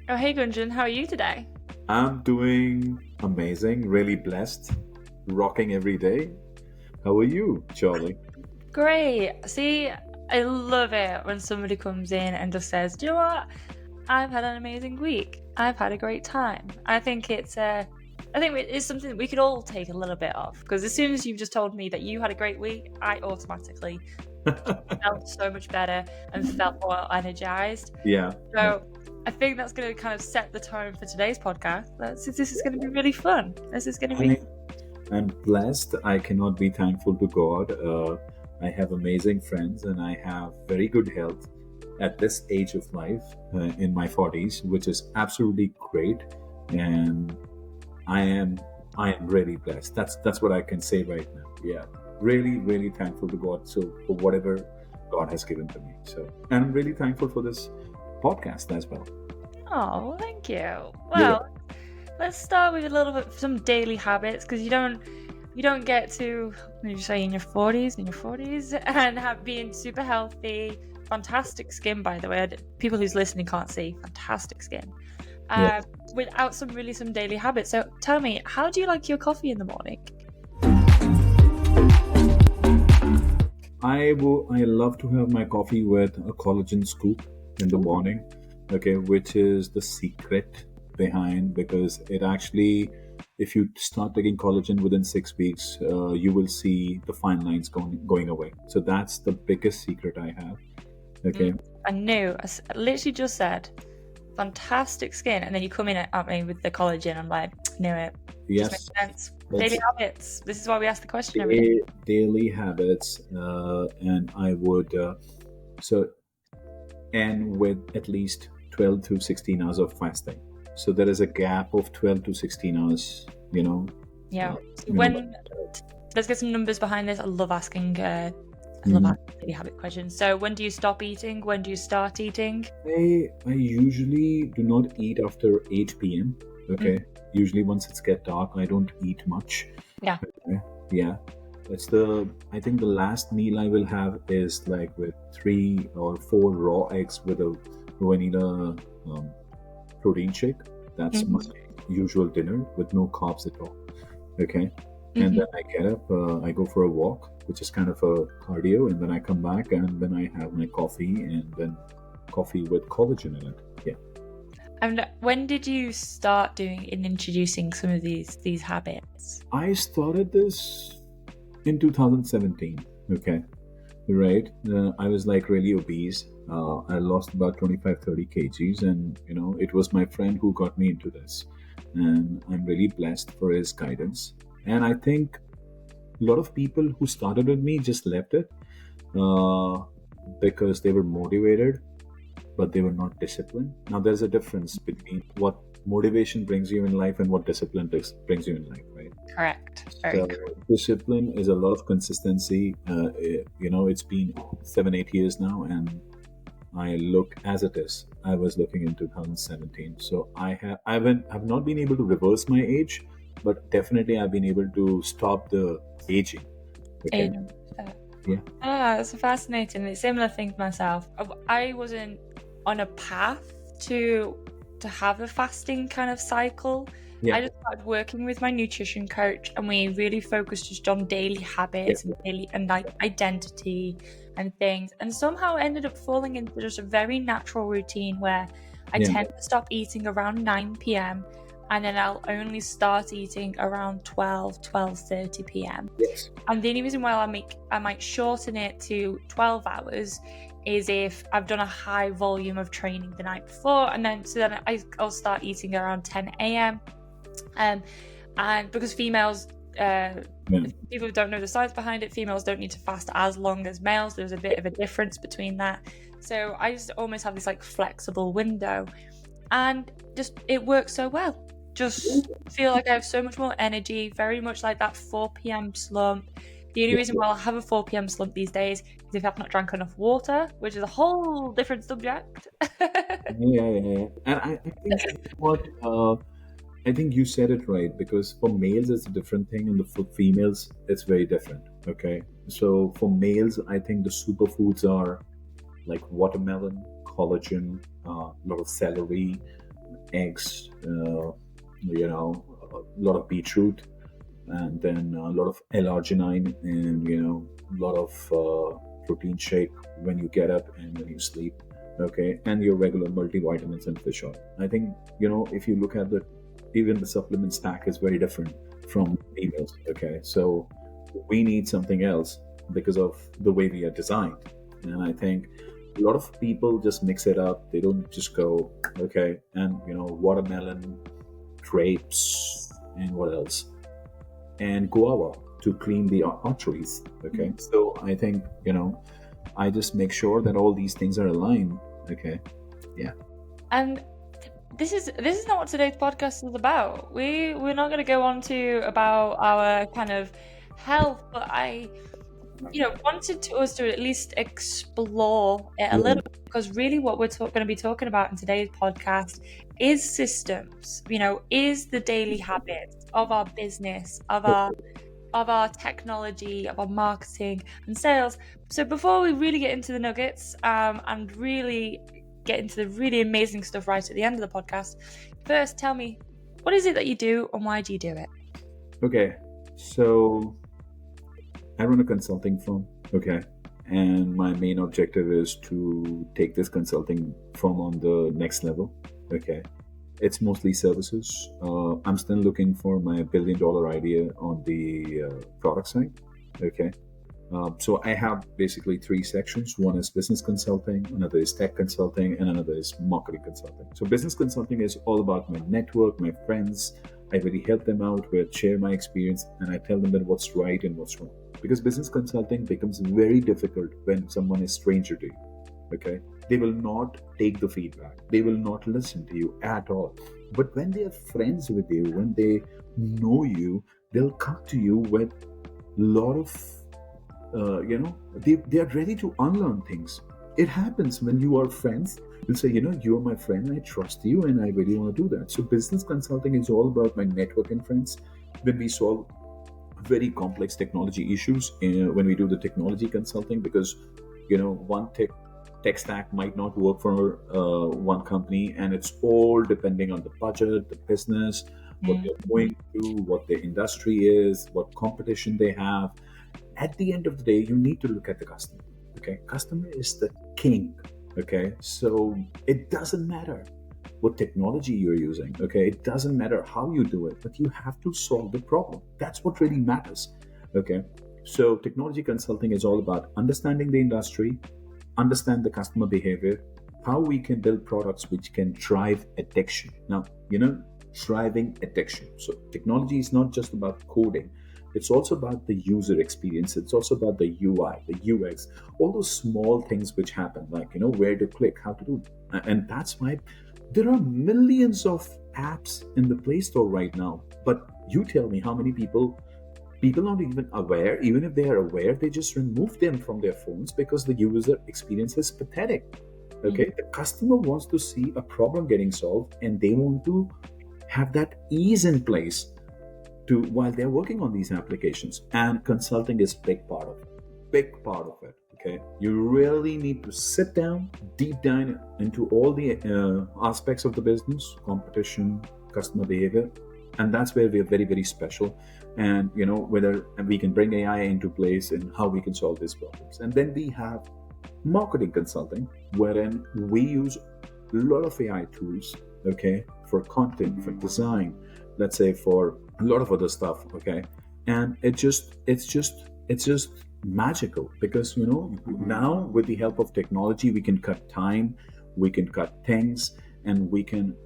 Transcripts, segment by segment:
Oh, hey Gunjan, how are you today? I'm doing amazing, really blessed, rocking every day. How are you, Charlie? Great. See, I love it when somebody comes in and just says, "Do you know what? I've had an amazing week. I've had a great time." I think it's something that we could all take a little bit of because as soon as you've just told me that you had a great week, I automatically felt so much better and felt more energized. Yeah. So I think that's going to kind of set the tone for today's podcast. This is going to be really fun. This is going to be I am blessed. I cannot be thankful to God. I have amazing friends and I have very good health at this age of life in my 40s, which is absolutely great. And I am I am really blessed. That's what I can say right now. Yeah. Really, really thankful to God. So for whatever God has given to me. So and I'm really thankful for this podcast as well. Oh, thank you. You're Well, let's start with a little bit some daily habits because you don't get to what did you say in your 40s and have being super healthy, fantastic skin by the way. People who's listening can't see fantastic skin. yeah. Uh, Without some daily habits. So tell me, how do you like your coffee in the morning? I love to have my coffee with a collagen scoop in the Ooh. morning, okay, which is the secret behind because it actually, if you start taking collagen within 6 weeks, you will see the fine lines going away. So that's the biggest secret I have. Okay. I knew. Literally just said fantastic skin, and then you come in at me with the collagen. I'm like, knew it. Just makes Yes, sense. Daily that's habits. This is why we ask the question every day. daily habits, and I would so end with at least 12 to 16 hours of fasting. So there is a gap of 12 to 16 hours, Yeah. uh, So you know. let's get some numbers behind this. I love asking. I love Mhm. asking daily habit questions. So when do you stop eating? When do you start eating? I usually do not eat after 8 p.m. Mm, Okay. Usually once it's get dark, I don't eat much. yeah. Okay? Yeah. I think the last meal I will have is like with 3 or 4 raw eggs with a vanilla protein shake. That's my Hmm. usual dinner with no carbs at all. Okay. And Hmm. then I get up, I go for a walk, which is kind of a cardio, and then I come back and then I have my coffee and then coffee with collagen in it. Yeah. And when did you start doing and introducing some of these habits? I started this in 2017. Okay. Right. I was like really obese. I lost about 25, 30 kgs, and it was my friend who got me into this. And I'm really blessed for his guidance. And I think a lot of people who started with me just left it uh, because they were motivated, but they were not disciplined. Now, there's a difference between what motivation brings you in life and what discipline brings you in life, right? Correct. Very So, correct. discipline is a lot of consistency. It's been 7, 8 years now, and I look as it is. I was looking in 2017, so have not been able to reverse my age, but definitely I've been able to stop the aging. Okay. And, uh, Yeah. it's fascinating. It's a similar thing to myself. I wasn't on a path to have a fasting kind of cycle. Yeah. I just started working with my nutrition coach, and we really focused just on daily Yeah. habits and daily and like identity and things. And somehow ended up falling into just a very natural routine where I Yeah. tend to stop eating around 9 p.m. and then I'll only start eating around 12:30 p.m. Yes. And the only reason why I might shorten it to 12 hours is if I've done a high volume of training the night before, and then I'll start eating around 10 a.m. And because females, Yeah. people who don't know the science behind it, females don't need to fast as long as males. There's a bit of a difference between that. So I just almost have this like flexible window, and just it works so well. Just feel like I have so much more energy, very much like that 4 p.m. slump. The only Yeah. reason why I'll have a 4 p.m. slump these days is if I've not drank enough water, which is a whole different subject. Yeah. And I think what I think you said it right because for males it's a different thing, and for females it's very different. Okay, so for males, I think the superfoods are like watermelon, collagen, a lot of celery, eggs, a lot of beetroot, and then a lot of L-arginine, and a lot of protein shake when you get up and when you sleep. Okay, and your regular multivitamins and fish oil. I think if you look at even the supplement stack is very different from females. Okay, so we need something else because of the way we are designed, and I think a lot of people just mix it up. They don't just go okay, and watermelon, grapes, and what else, and guava to clean the arteries. Okay, so I think I just make sure that all these things are aligned. Okay, yeah. And this is not what today's podcast is about. We're not going to go on to about our kind of health, but I wanted us to at least explore it a little bit, because really what we're going to be talking about in today's podcast is systems, is the daily habits of our business, of our technology, of our marketing and sales. So before we really get into the nuggets and really get into the really amazing stuff right at the end of the podcast, first tell me, what is it that you do and why do you do it? Okay, so I run a consulting firm, okay, and my main objective is to take this consulting firm on the next level, okay. It's mostly services. I'm still looking for my $1 billion idea on the product side, okay. So I have basically 3 sections. One is business consulting, another is tech consulting, and another is marketing consulting. So business consulting is all about my network, my friends. I really help them out with share my experience, and I tell them that what's right and what's wrong. Because business consulting becomes very difficult when someone is stranger to you. Okay, they will not take the feedback. They will not listen to you at all. But when they are friends with you, when they know you, they'll come to you with a lot of they are ready to unlearn things. It happens when you are friends. You'll say, you are my friend, I trust you, and I really want to do that. So business consulting is all about my network and friends. When we solve very complex technology issues, when we do the technology consulting, because one tech stack might not work for one company, and it's all depending on the budget, the business, what they're going through, what their industry is, what competition they have. At the end of the day, you need to look at the customer. Okay, customer is the king. Okay, so it doesn't matter what technology you're using. Okay, it doesn't matter how you do it, but you have to solve the problem. That's what really matters. Okay, so technology consulting is all about understanding the industry, understand the customer behavior, how we can build products which can drive addiction. Now, driving addiction. So technology is not just about coding. It's also about the user experience. It's also about the UI, the UX, all those small things which happen, like, where to click, how to do. And that's why there are millions of apps in the Play Store right now. But you tell me how many people aren't even aware. Even if they are aware, they just remove them from their phones because the user experience is pathetic. Okay, the customer wants to see a problem getting solved, and they want to have that ease in place while they're working on these applications. And consulting is big part of it. Okay, you really need to sit down, deep dive into all the aspects of the business, competition, customer behavior, and that's where we are very, very special. And whether we can bring AI into place and how we can solve these problems. And then we have marketing consulting, wherein we use a lot of AI tools, okay, for content, for design, let's say for a lot of other stuff, okay. And it's just magical because now with the help of technology, we can cut time, we can cut things, and we can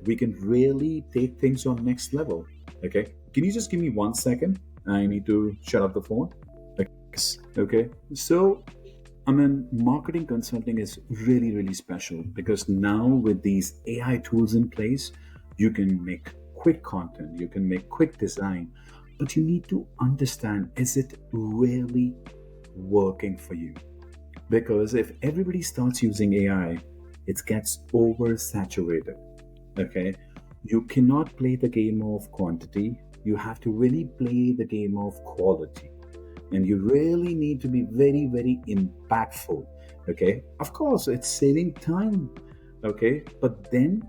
really take things on next level. Okay, can you just give me 1 second? I need to shut up the phone. Okay, so marketing consulting is really, really special because now with these AI tools in place, you can make quick content, you can make quick design, but you need to understand, is it really working for you? Because if everybody starts using AI, it gets oversaturated. Okay, you cannot play the game of quantity. You have to really play the game of quality, and you really need to be very, very impactful. Okay, of course, it's saving time. Okay, but then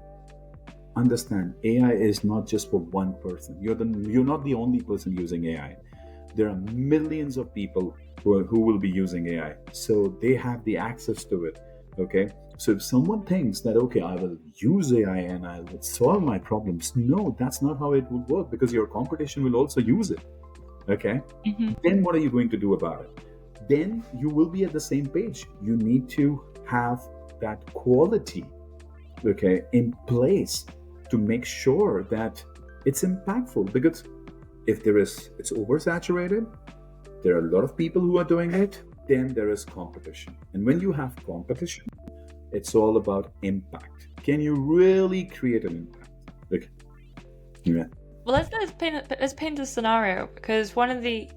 understand AI is not just for one person. You're not the only person using AI. There are millions of people who will be using AI, so they have the access to it. Okay, so if someone thinks that, okay, I will use AI and I will solve my problems, no, that's not how it would work, because your competition will also use it. Okay, then what are you going to do about it? Then you will be at the same page. You need to have that quality, okay, in place to make sure that it's impactful. Because if it's oversaturated, there are a lot of people who are doing it, then there is competition. And when you have competition, it's all about impact. Can you really create an impact? Okay. Yeah. Well, let's paint a scenario, because one of the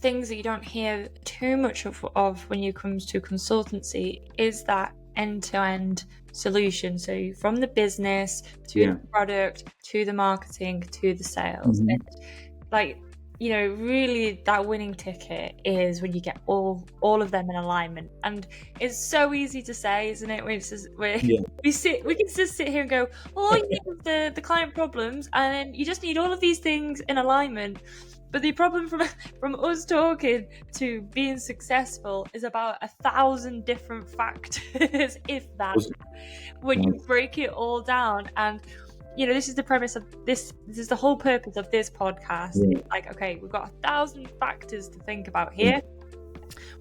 things that you don't hear too much of when it comes to consultancy is that end-to-end solution. So from the business to the product to the marketing to the sales, and like, you know, really that winning ticket is when you get all of them in alignment. And it's so easy to say, isn't it? We can just sit here and go, all you need is the client problems, and then you just need all of these things in alignment. But the problem from us talking to being successful is about 1,000 different factors, if that, when you break it all down. And you know, this is the premise of this. This is the whole purpose of this podcast. It's like, okay, we've got 1,000 factors to think about here.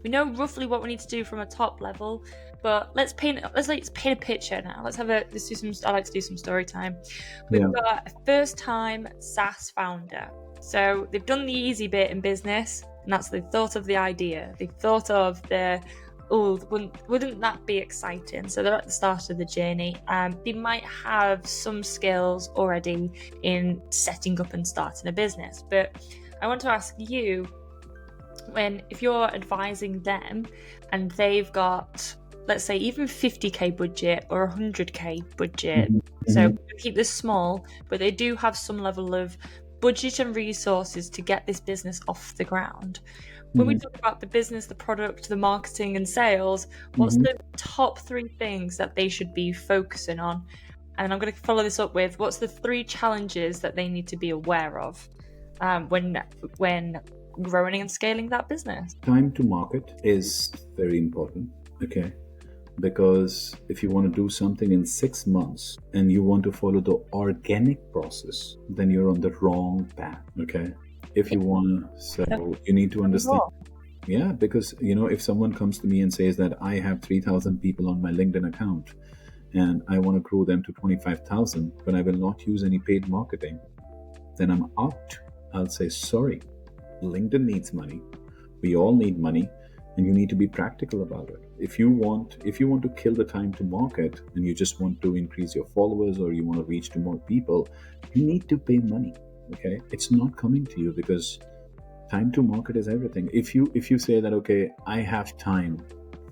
We know roughly what we need to do from a top level, but let's paint a picture now. I like to do some story time. We've got a first-time SaaS founder. So they've done the easy bit in business, and that's they've thought of the idea. They've thought of wouldn't that be exciting? So they're at the start of the journey. They might have some skills already in setting up and starting a business. But I want to ask you, if you're advising them and they've got, let's say, even 50k budget or 100k budget, so keep this small, but they do have some level of budget and resources to get this business off the ground. When we talk about the business, the product, the marketing and sales, what's the top 3 things that they should be focusing on? And I'm going to follow this up with, what's the 3 challenges that they need to be aware of when growing and scaling that business? Time to market is very important, okay? Because if you want to do something in 6 months and you want to follow the organic process, then you're on the wrong path, okay? If you want to sell, you need to understand. Yeah, because, you know, if someone comes to me and says that I have 3,000 people on my LinkedIn account and I want to grow them to 25,000, but I will not use any paid marketing, then I'm out. I'll say, sorry, LinkedIn needs money. We all need money, and you need to be practical about it. If you want to kill the time to market and you just want to increase your followers or you want to reach to more people, you need to pay money. Okay, it's not coming to you, because time to market is everything. If you say that, okay, I have time,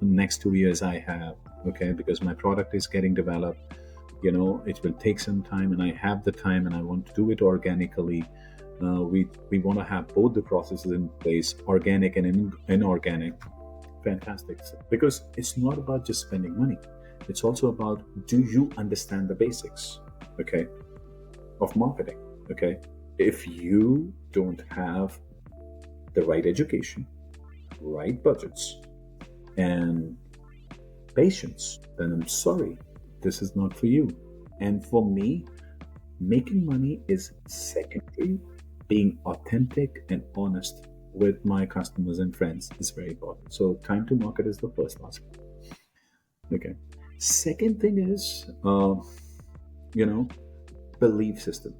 the next 2 years I have, okay, because my product is getting developed, you know, it will take some time and I have the time and I want to do it organically. We want to have both the processes in place, organic and inorganic. Fantastic. Because it's not about just spending money. It's also about, do you understand the basics, okay, of marketing, okay? If you don't have the right education, right budgets, and patience, then I'm sorry, this is not for you. And for me, making money is secondary. Being authentic and honest with my customers and friends is very important. So time to market is the first aspect. Okay. Second thing is, belief system.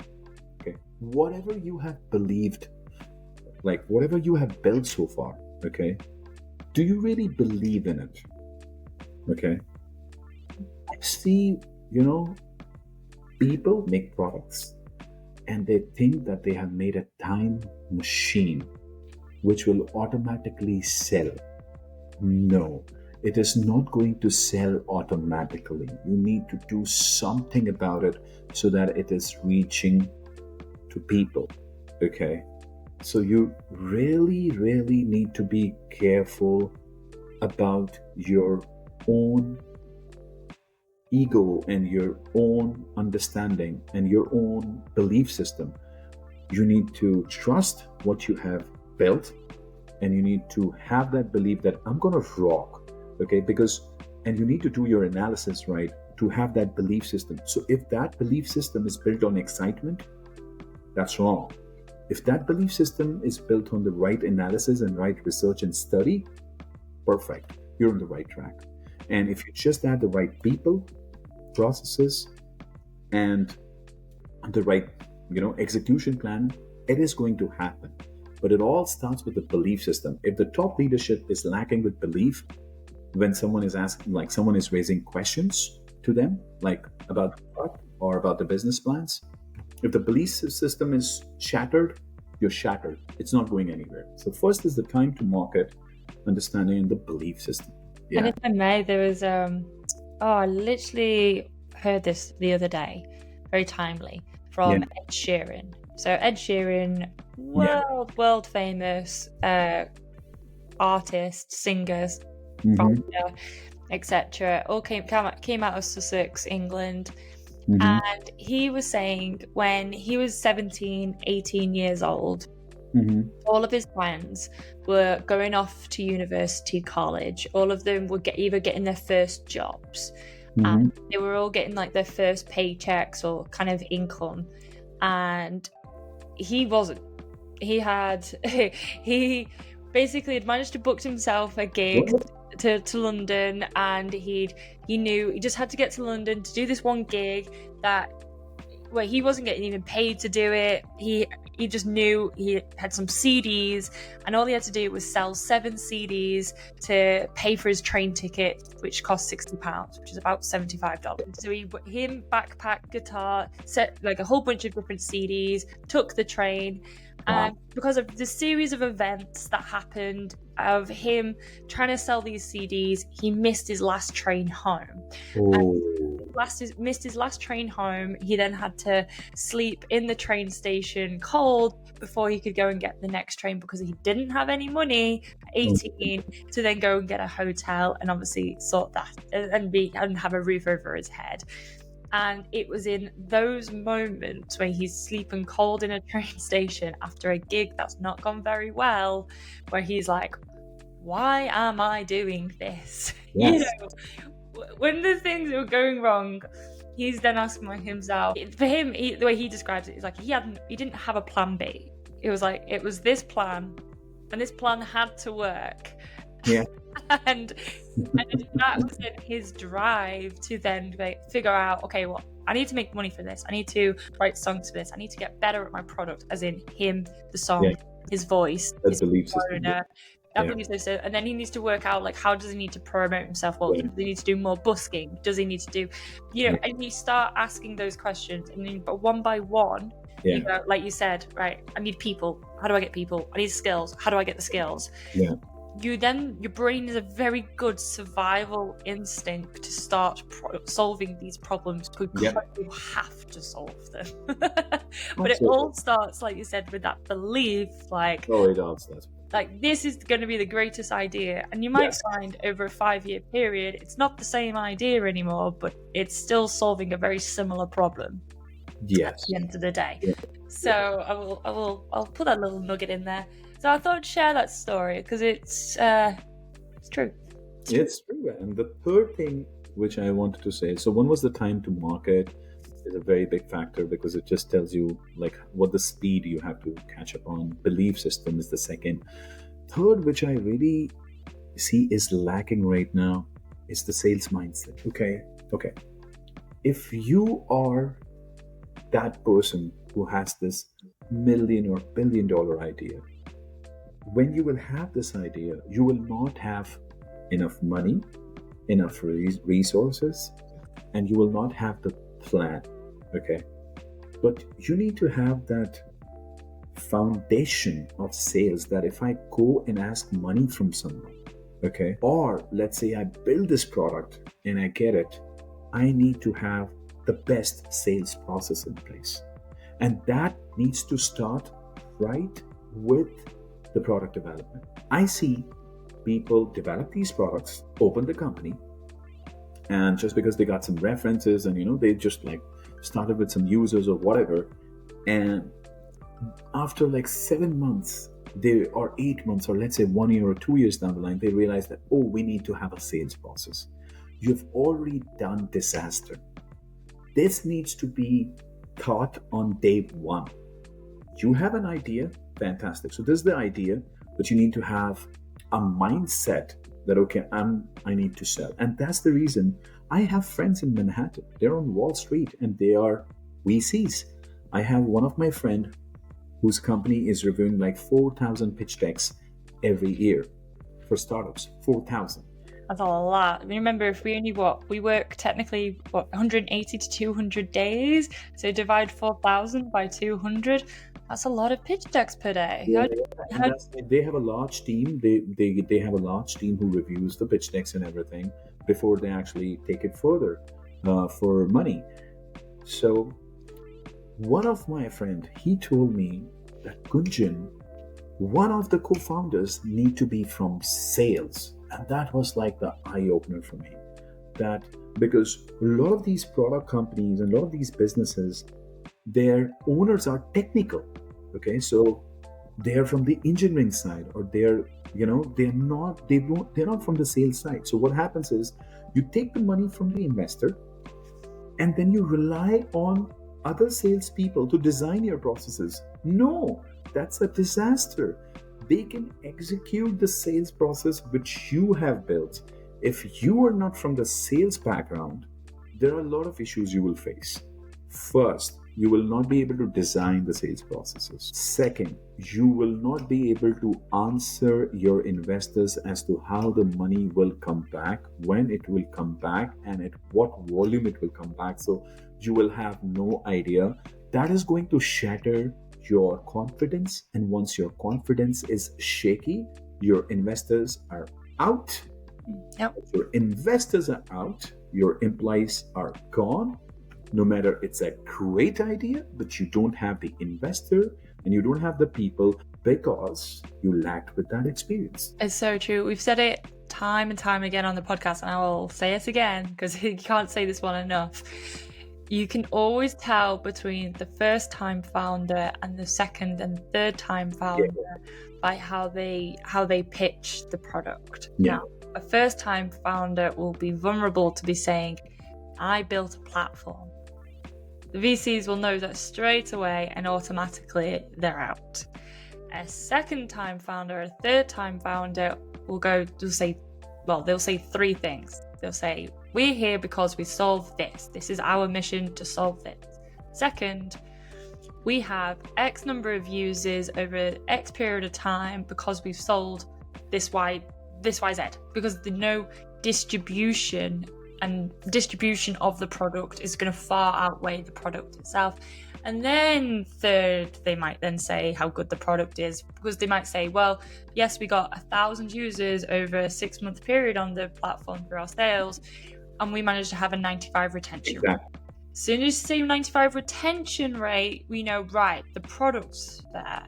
Okay. Whatever you have believed, like whatever you have built so far, okay, do you really believe in it? Okay. I see, people make products and they think that they have made a time machine which will automatically sell. No, it is not going to sell automatically. You need to do something about it so that it is reaching to people. Okay, so you really, really need to be careful about your own ego and your own understanding and your own belief system. You need to trust what you have built, and you need to have that belief that I'm going to rock. Okay, and you need to do your analysis right to have that belief system. So if that belief system is built on excitement, that's wrong. If that belief system is built on the right analysis and right research and study, perfect. You're on the right track. And if you just add the right people, processes, and the right, execution plan, it is going to happen. But it all starts with the belief system. If the top leadership is lacking with belief, when someone is asking, like someone is raising questions to them, like about the product or about the business plans, if the belief system is shattered, you're shattered. It's not going anywhere. So first is the time to market, understanding the belief system. Yeah. And if I may, there was I literally heard this the other day, very timely, from Ed Sheeran. So Ed Sheeran, world famous artist, singer, etc. All came out of Sussex, England. And he was saying when he was 17, 18 years old, all of his plans were going off to university, college. All of them were either getting their first jobs, and they were all getting like their first paychecks or kind of income. And he wasn't. He basically had managed to book himself a gig to London, and he knew he just had to get to London to do this one gig where he wasn't getting even paid to do it. He just knew he had some CDs, and all he had to do was sell 7 CDs to pay for his train ticket, which cost £60, which is about $75. So him backpack, guitar, set like a whole bunch of different CDs, took the train. And because of the series of events that happened of him trying to sell these CDs, he missed his last train home. Missed his last train home. He then had to sleep in the train station cold before he could go and get the next train, because he didn't have any money at 18 to then go and get a hotel and obviously sort that and have a roof over his head. And it was in those moments where he's sleeping cold in a train station after a gig that's not gone very well, where he's like, why am I doing this? Yes. When the things were going wrong, he's then asking himself, for him, the way he describes it is like he didn't have a plan B. It was like, it was this plan, and this plan had to work. Yeah. and that was in his drive to then figure out, okay, well, I need to make money for this. I need to write songs for this. I need to get better at my product, as in him, the song, his voice, his belief system. And then he needs to work out, like, how does he need to promote himself? Well, does he need to do more busking? Does he need to do, and you start asking those questions, and then one by one, you go, like you said, right, I need people. How do I get people? I need skills. How do I get the skills? Your brain is a very good survival instinct to start solving these problems, because you have to solve them. But it all starts, like you said, with that belief, like, it all starts. Like, this is going to be the greatest idea. And you might find over a 5-year period, it's not the same idea anymore, but it's still solving a very similar problem. At the end of the day. So I'll put that little nugget in there. So I thought I'd share that story because it's true. It's true. And the third thing which I wanted to say, so one was the time to market is a very big factor, because it just tells you like what the speed you have to catch up on. Belief system is the second. Third, which I really see is lacking right now, is the sales mindset. Okay. If you are that person who has this $1 million or $1 billion idea, when you will have this idea, you will not have enough money, enough resources, and you will not have the plan. Okay. But you need to have that foundation of sales, that if I go and ask money from someone, okay, or let's say I build this product and I get it, I need to have the best sales process in place. And that needs to start right with the product development. I see people develop these products, open the company, And just because they got some references and they just like started with some users or whatever, and after like 7 months, they or 8 months, or let's say 1 year or 2 years down the line, they realize that, oh, we need to have a sales process. You've already done disaster. This needs to be taught on day one. You have an idea, fantastic. So this is the idea, but you need to have a mindset that, okay, I need to sell. And that's the reason I have friends in Manhattan. They're on Wall Street and they are VCs. I have one of my friend whose company is reviewing like 4,000 pitch decks every year for startups. 4,000. That's a lot. Remember, if we only we work technically 180 to 200 days. So divide 4,000 by 200. That's a lot of pitch decks per day. Yeah, they have a large team. They have a large team who reviews the pitch decks and everything before they actually take it further for money. So one of my friend, he told me that, Gunjan, one of the co-founders need to be from sales. And that was like the eye-opener for me. That because a lot of these product companies and a lot of these businesses, their owners are technical. Okay, so they're from the engineering side, or they're not from the sales side. So what happens is you take the money from the investor and then you rely on other salespeople to design your processes. No, that's a disaster. They can execute the sales process which you have built. If you are not from the sales background, there are a lot of issues you will face. First, you will not be able to design the sales processes. Second, you will not be able to answer your investors as to how the money will come back, when it will come back, and at what volume it will come back. So you will have no idea. That is going to shatter your confidence. And once your confidence is shaky, your investors are out. Yep. If your investors are out, your employees are gone. No matter it's a great idea, but you don't have the investor and you don't have the people because you lacked with that experience. It's so true. We've said it time and time again on the podcast, and I will say it again because you can't say this one enough. You can always tell between the first time founder and the second and third time founder by how they pitch the product. Yeah. Now, a first time founder will be vulnerable to be saying, I built a platform. The VCs will know that straight away and automatically they're out. A second time founder, a third time founder they'll say three things. They'll say, we're here because we solve this. This is our mission to solve this. Second, we have X number of users over X period of time because we've sold this YZ. Because they know distribution of the product is going to far outweigh the product itself. And then third, they might then say how good the product is, because they might say, well, yes, we got 1,000 users over a 6-month period on the platform for our sales, and we managed to have a 95 retention rate. As soon as you see 95 retention rate, we know, right, the product's there.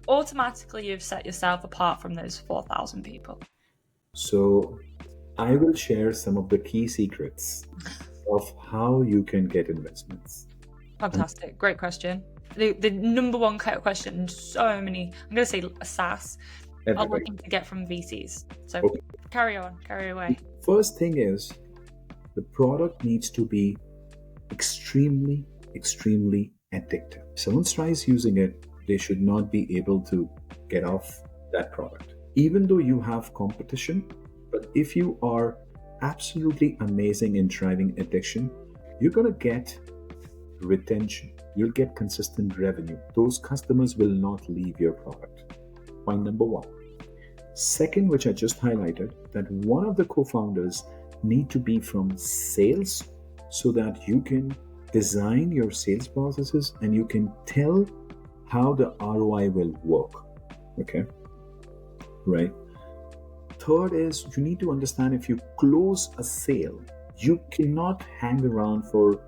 Automatically, you've set yourself apart from those 4,000 people. So I will share some of the key secrets of how you can get investments. Fantastic. Great question. The number one question, so many, I'm going to say SaaS, are looking to get from VCs. So okay. Carry away. First thing is, the product needs to be extremely, extremely addictive. If someone tries using it, they should not be able to get off that product. Even though you have competition, but if you are absolutely amazing in driving addiction, you're going to get retention. You'll get consistent revenue. Those customers will not leave your product. Point number one. Second, which I just highlighted, that one of the co-founders need to be from sales so that you can design your sales processes and you can tell how the ROI will work. Okay? Right? Third is, you need to understand, if you close a sale, you cannot hang around for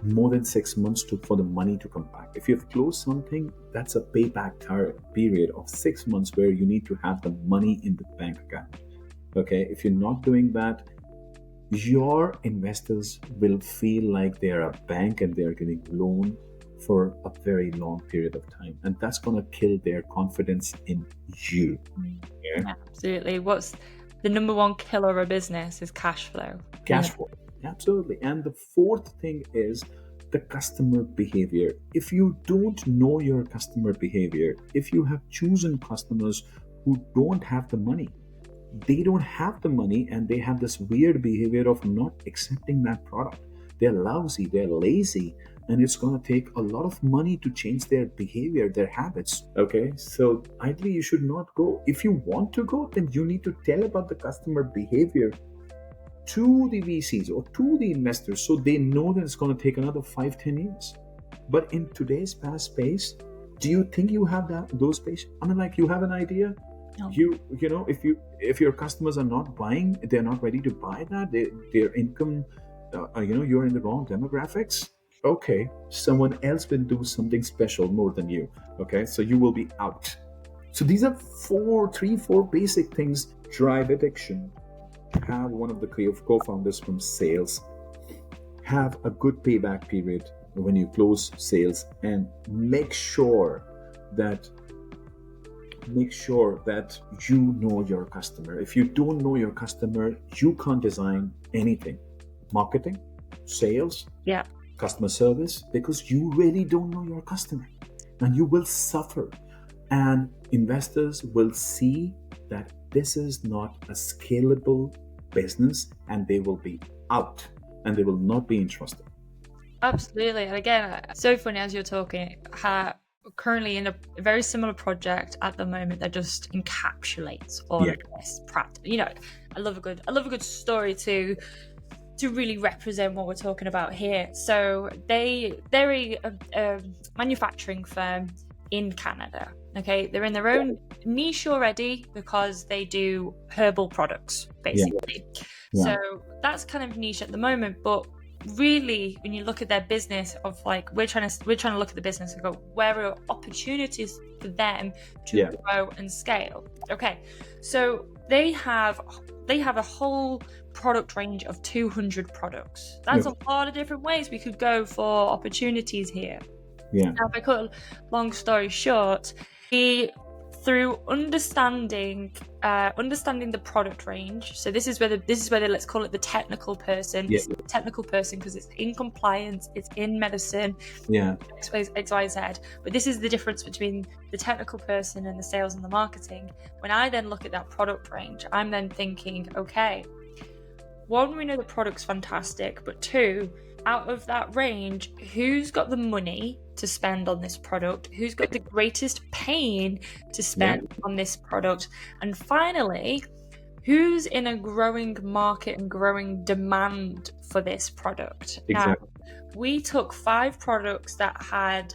more than 6 months for the money to come back. If you've closed something, that's a payback period of 6 months where you need to have the money in the bank account. Okay, if you're not doing that, your investors will feel like they're a bank and they're getting loan for a very long period of time, and that's going to kill their confidence in you. Yeah? Yeah, absolutely. What's the number one killer of a business is cash flow. Cash flow, absolutely. And the fourth thing is the customer behavior. If you don't know your customer behavior, if you have chosen customers who don't have the money, they don't have the money and they have this weird behavior of not accepting that product. They're lousy, they're lazy, and it's going to take a lot of money to change their behavior, their habits. Okay, so ideally you should not go. If you want to go, then you need to tell about the customer behavior to the VCs or to the investors so they know that it's going to take another 5-10 years. But in today's fast space, do you think you have those patients? I mean, like, you have an idea. No. You know, if your customers are not buying, they're not ready to buy that, their income, you're in the wrong demographics. Okay, someone else will do something special more than you. Okay, so you will be out. So these are four basic things drive addiction. Have one of the co-founders from sales. Have a good payback period when you close sales, and make sure that you know your customer. If you don't know your customer, you can't design anything. Marketing, sales, customer service, because you really don't know your customer, and you will suffer. And investors will see that this is not a scalable business, and they will be out and they will not be interested. Absolutely. And again, so funny as you're talking, currently in a very similar project at the moment that just encapsulates all of this practice. You know, I love a good story to really represent what we're talking about here. So they're a manufacturing firm in Canada. Okay, they're in their own niche already because they do herbal products, basically. So that's kind of niche at the moment, but really, when you look at their business of like, we're trying to look at the business and go, where are opportunities for them to grow and scale? Okay, so they have a whole product range of 200 products. That's a lot of different ways we could go for opportunities here. Now, if I cut a long story short, through understanding the product range. So this is where let's call it the technical person. It's the technical person because it's in compliance, it's in medicine. X, Y, Z. But this is the difference between the technical person and the sales and the marketing. When I then look at that product range, I'm then thinking, okay, one, we know the product's fantastic, but two, out of that range, who's got the money to spend on this product? Who's got the greatest pain to spend on this product? And finally, who's in a growing market and growing demand for this product? Exactly. Now, we took 5 products that had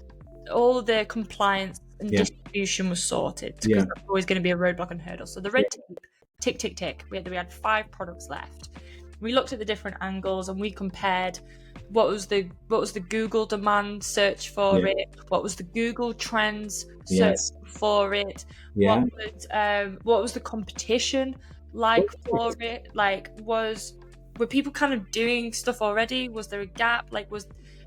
all the compliance and distribution was sorted, because that's always going to be a roadblock and hurdle. So the red tape, tick. We had 5 products left. We looked at the different angles and we compared what was the Google demand search for it, what was the Google trends search for it, what was the competition like for it, like were people kind of doing stuff already, was there a gap,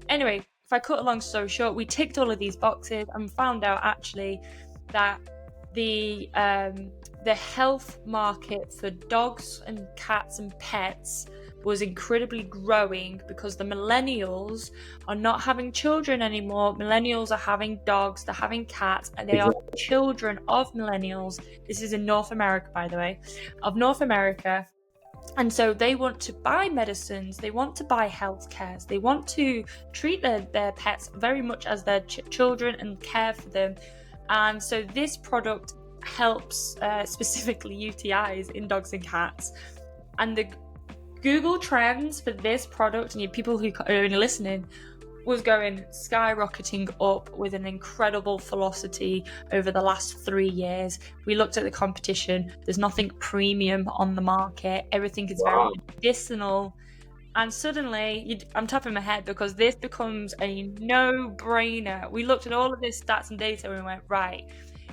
anyway, if I cut a long story short, we ticked all of these boxes and found out actually that the health market for dogs and cats and pets was incredibly growing because the millennials are not having children anymore. Millennials are having dogs, they're having cats, and they are children of millennials. This is in North America, by the way, of North America. And so they want to buy medicines, they want to buy health cares, they want to treat their pets very much as their children and care for them. And so this product helps specifically UTIs in dogs and cats. And the Google Trends for this product, and you people who are only listening, was going skyrocketing up with an incredible velocity over the last 3 years. We looked at the competition. There's nothing premium on the market. Everything is very medicinal. And suddenly, I'm tapping my head because this becomes a no-brainer. We looked at all of this stats and data and we went, right,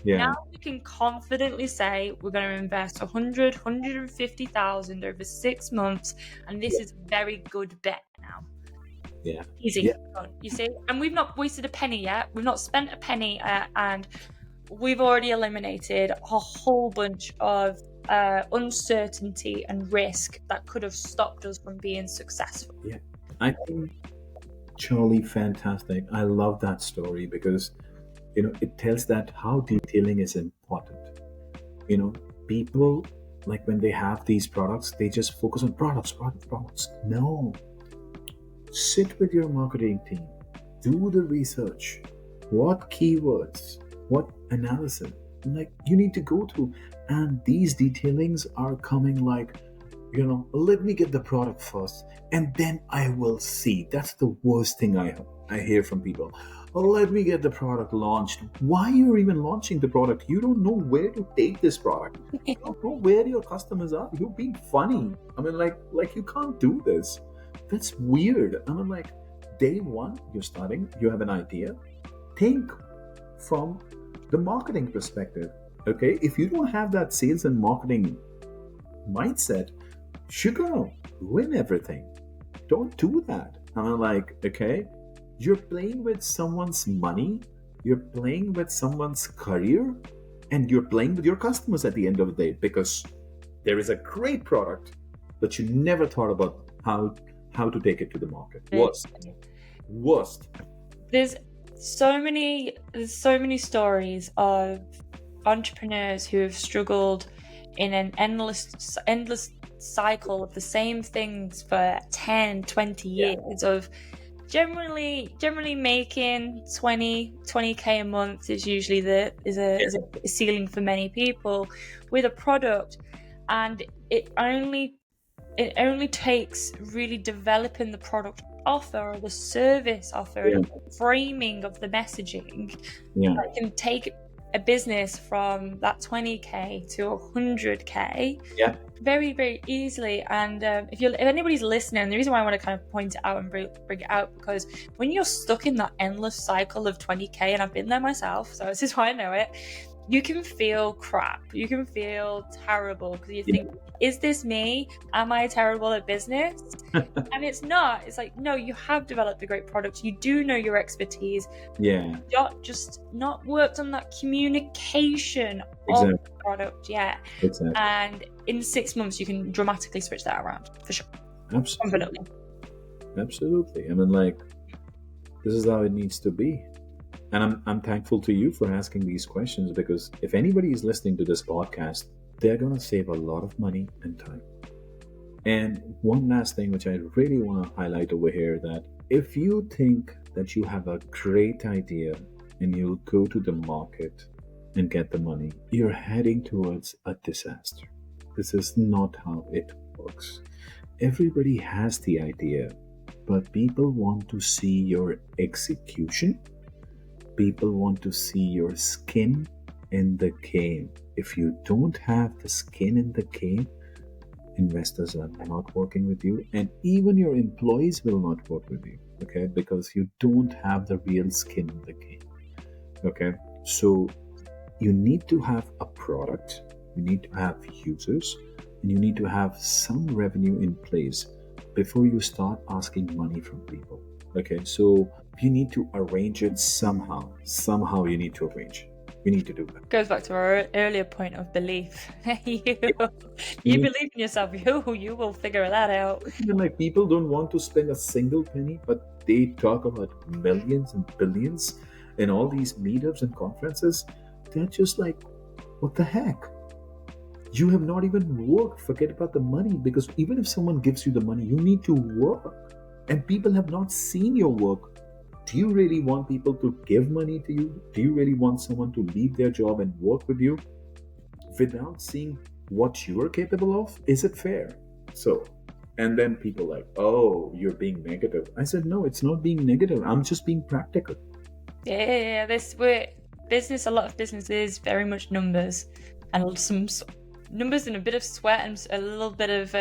Yeah. Now we can confidently say we're going to invest 100, 150,000 over 6 months, and this Yeah. is a very good bet now. Yeah. Easy. Yeah. Done, you see? And we've not wasted a penny yet. We've not spent a penny, and we've already eliminated a whole bunch of uncertainty and risk that could have stopped us from being successful. Yeah. I think, Charlie, fantastic. I love that story because, it tells that how detailing is important. You know, people, like when they have these products, they just focus on products, products, products. No, sit with your marketing team, do the research. What keywords, what analysis, like you need to go through. And these detailings are coming like, let me get the product first and then I will see. That's the worst thing I hear from people. Oh, let me get the product launched. Why you're even launching the product? You don't know where to take this product. You don't know where your customers are. You're being funny. I mean, like you can't do this. That's weird. I mean, like day one, you're starting, you have an idea. Think from the marketing perspective. Okay, if you don't have that sales and marketing mindset, you're gonna ruin everything. Don't do that. I mean, like, okay, you're playing with someone's money, you're playing with someone's career, and you're playing with your customers at the end of the day because there is a great product, but you never thought about how to take it to the market. Worst. There's so many stories of entrepreneurs who have struggled in an endless cycle of the same things for 10, 20 years of generally making 20k a month is usually is a ceiling for many people with a product, and it only takes really developing the product offer or the service offer and the framing of the messaging that can take a business from that 20k to 100k very, very easily. And if anybody's listening, the reason why I want to kind of point it out and bring it out, because when you're stuck in that endless cycle of 20k, and I've been there myself, so this is why I know it, you can feel crap, you can feel terrible because you think, is this me? Am I terrible at business? And it's not. It's like, no, you have developed a great product. You do know your expertise. Yeah. Just not worked on that communication of the product yet. Exactly. And in 6 months, you can dramatically switch that around, for sure. Absolutely. Absolutely. I mean, like, this is how it needs to be. And I'm thankful to you for asking these questions, because if anybody is listening to this podcast, they're going to save a lot of money and time. And one last thing, which I really want to highlight over here, that if you think that you have a great idea and you'll go to the market and get the money, you're heading towards a disaster. This is not how it works. Everybody has the idea, but people want to see your execution. People want to see your skin in the game. If you don't have the skin in the game, investors are not working with you, and even your employees will not work with you, okay? Because you don't have the real skin in the game, okay? So you need to have a product, you need to have users, and you need to have some revenue in place before you start asking money from people, okay? So you need to arrange it somehow you need to arrange. We need to do that. Goes back to our earlier point of belief. you believe in yourself, you will figure that out. Even like people don't want to spend a single penny, but they talk about millions and billions in all these meetups and conferences. They're just like, what the heck? You have not even worked. Forget about the money, because even if someone gives you the money, you need to work. And people have not seen your work. Do you really want people to give money to you? Do you really want someone to leave their job and work with you without seeing what you are capable of? Is it fair? So, and then people like, oh, you're being negative. I said, no, it's not being negative. I'm just being practical. Yeah. A lot of business is very much numbers, and some numbers and a bit of sweat and a little bit of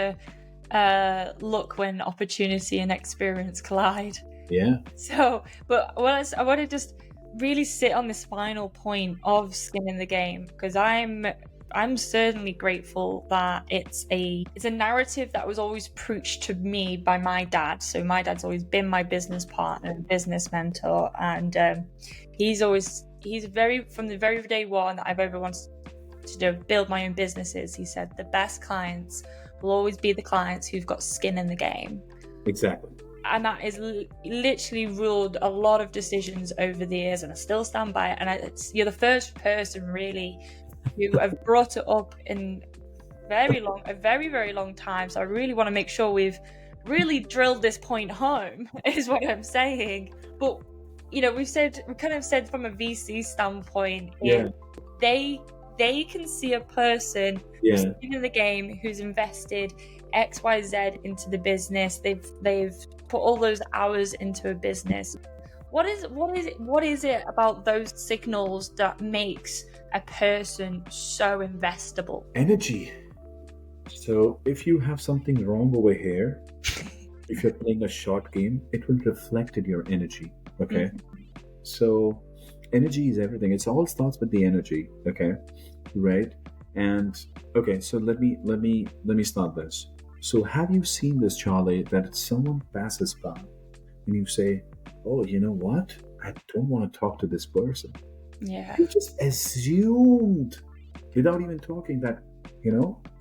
luck when opportunity and experience collide. Yeah. So, but I want to just really sit on this final point of skin in the game, because I'm certainly grateful that it's a narrative that was always preached to me by my dad. So my dad's always been my business partner and business mentor, and he's very, from the very day one that I've ever wanted to build my own businesses, he said the best clients will always be the clients who've got skin in the game. Exactly. And that is literally ruled a lot of decisions over the years, and I still stand by it. And you're the first person really who have brought it up in a very, very long time. So I really want to make sure we've really drilled this point home, is what I'm saying. But we kind of said from a VC standpoint, they can see a person who's in the game, who's invested XYZ into the business. They've put all those hours into a business. What is it about those signals that makes a person so investable? Energy. So if you have something wrong over here, if you're playing a short game, it will reflect in your energy. Okay. So energy is everything. It all starts with the energy. Okay. Right. And okay, so let me start this. So have you seen this, Charlie, that someone passes by and you say, oh, you know what? I don't want to talk to this person. Yeah. You just assumed without even talking that,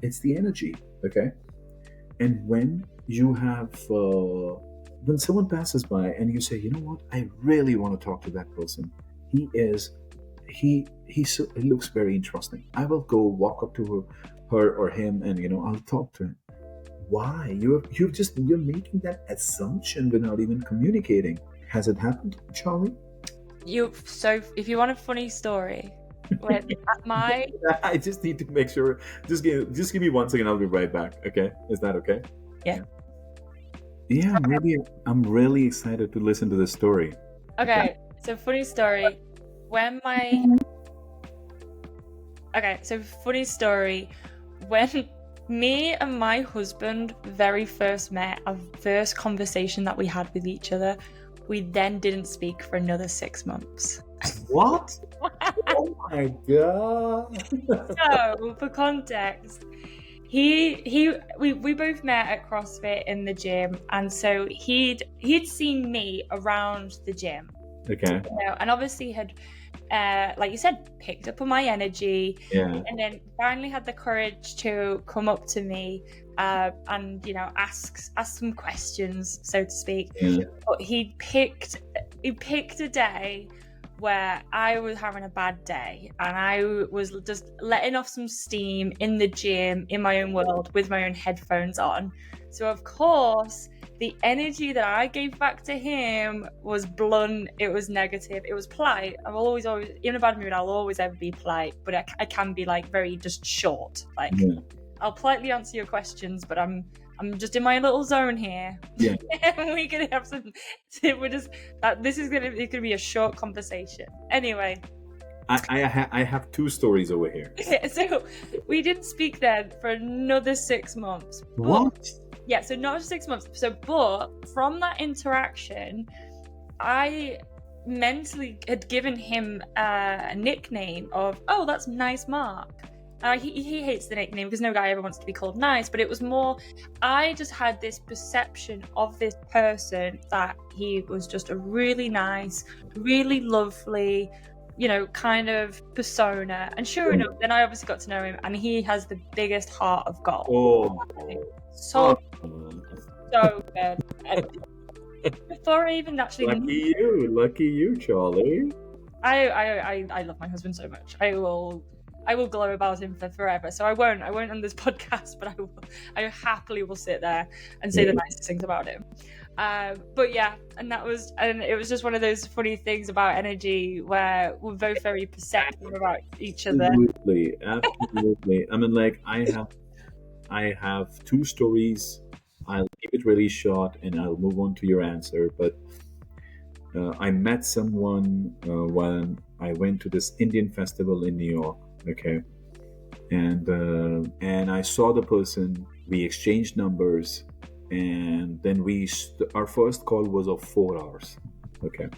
it's the energy. Okay. And when you have, when someone passes by and you say, you know what? I really want to talk to that person. He looks very interesting. I will go walk up to her or him and, I'll talk to him. Why? You're making that assumption without even communicating. Has it happened, Charlie? So if you want a funny story, when I just need to make sure. Just give me 1 second. I'll be right back. Okay? Is that okay? Yeah. Yeah. Maybe I'm really excited to listen to this story. Okay. So funny story. When me and my husband very first met, our first conversation that we had with each other, we then didn't speak for another 6 months. What? Oh my god! So, for context, we both met at CrossFit in the gym, and so he'd seen me around the gym. Okay. And obviously had, like you said, picked up on my energy, and then finally had the courage to come up to me and ask some questions, so to speak. But he picked a day where I was having a bad day and I was just letting off some steam in the gym, in my own world, with my own headphones on. So of course the energy that I gave back to him was blunt, it was negative, it was polite. I will always, in a bad mood, I'll always ever be polite, but I can be like very just short. Like I'll politely answer your questions, but I'm just in my little zone here. Yeah. We're gonna have some. This is gonna be a short conversation. Anyway. I have 2 stories over here. So we didn't speak then for another 6 months. What? Yeah, so not 6 months. So, but from that interaction, I mentally had given him a nickname of, oh, that's Nice Mark. He hates the nickname because no guy ever wants to be called nice, but it was more, I just had this perception of this person that he was just a really nice, really lovely, kind of persona. And sure enough, then I obviously got to know him, and he has the biggest heart of gold. Oh. So good. Before I even actually lucky you, Charlie. I love my husband so much. I will glow about him for forever. So I won't on this podcast, but I happily will sit there and say the nicest things about him. But yeah, and it was just one of those funny things about energy where we're both very perceptive about each other. Absolutely. I mean, like I have 2 stories. I'll keep it really short and I'll move on to your answer. But I met someone when I went to this Indian festival in New York. Okay, and I saw the person. We exchanged numbers, and then our first call was of 4 hours. Okay,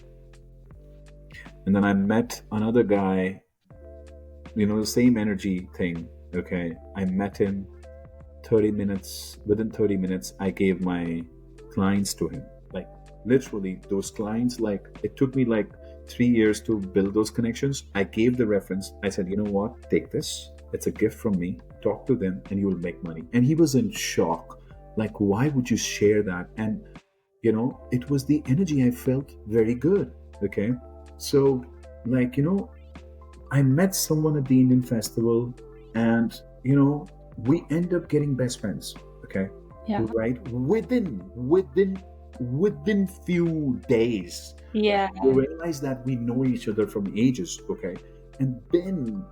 And then I met another guy, the same energy thing. Okay. I met him 30 minutes. Within 30 minutes, I gave my clients to him. Like literally those clients, like it took me like 3 years to build those connections. I gave the reference. I said, you know what? Take this. It's a gift from me. Talk to them and you will make money. And he was in shock. Like, why would you share that? And, it was the energy. I felt very good. Okay. So, like, I met someone at the Indian festival and, we end up getting best friends. Okay. Yeah. Right. Within few days. Yeah. We realize that we know each other from ages. Okay. And then,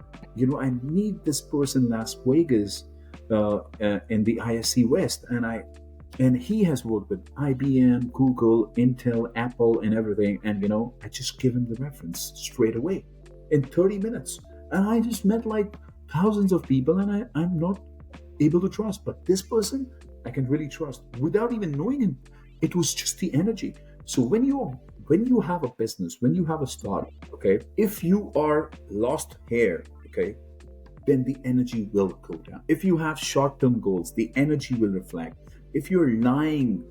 I meet this person in Las Vegas in the ISC West, and he has worked with IBM, Google, Intel, Apple, and everything. And I just give him the reference straight away in 30 minutes, and I just met like thousands of people, and I'm not able to trust, but this person I can really trust without even knowing him. It was just the energy. So when you have a business, when you have a startup, okay, if you are lost here, okay, then the energy will go down. If you have short-term goals, the energy will reflect. If you're lying,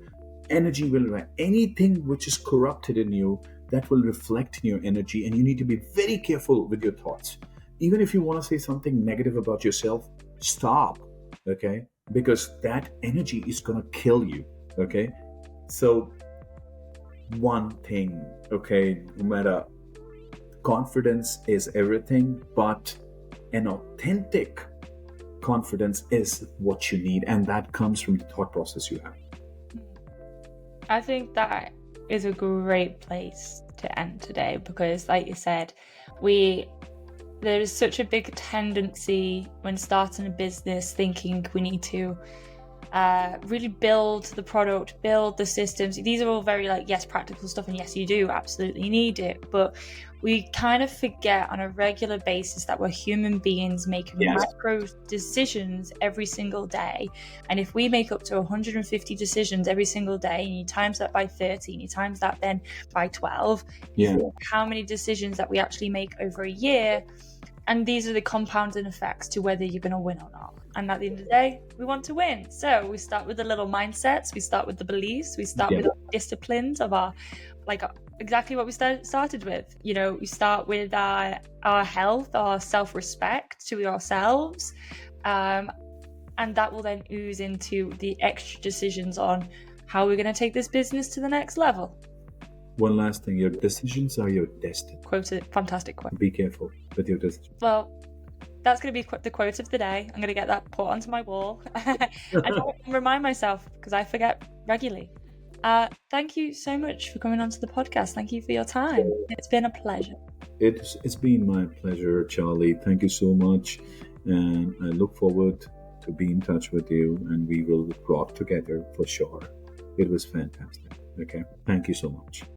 energy will reflect. Anything which is corrupted in you, that will reflect in your energy, and you need to be very careful with your thoughts. Even if you want to say something negative about yourself, stop, okay? Because that energy is going to kill you, okay? So one thing, okay, no matter, confidence is everything, but an authentic confidence is what you need, and that comes from the thought process you have. I think that is a great place to end today, because like you said, there is such a big tendency when starting a business thinking we need to really build the product, build the systems. These are all very yes, practical stuff, and yes, you do absolutely need it, but we kind of forget on a regular basis that we're human beings making micro decisions every single day. And if we make up to 150 decisions every single day, and you times that by 30, and you times that then by 12, how many decisions that we actually make over a year. And these are the compounding effects to whether you're going to win or not. And at the end of the day, we want to win. So we start with the little mindsets, we start with the beliefs, we start with the disciplines of our, exactly what we started with. We start with our health, our self-respect to ourselves. And that will then ooze into the extra decisions on how we're going to take this business to the next level. One last thing, your decisions are your destiny. Quoted, fantastic quote. Be careful with your decisions. Well, that's going to be the quote of the day. I'm going to get that put onto my wall and remind myself, because I forget regularly. Thank you so much for coming onto the podcast. Thank you for your time. It's been a pleasure. It's been my pleasure, Charlie. Thank you so much. And I look forward to be in touch with you, and we will rock together for sure. It was fantastic. Okay. Thank you so much.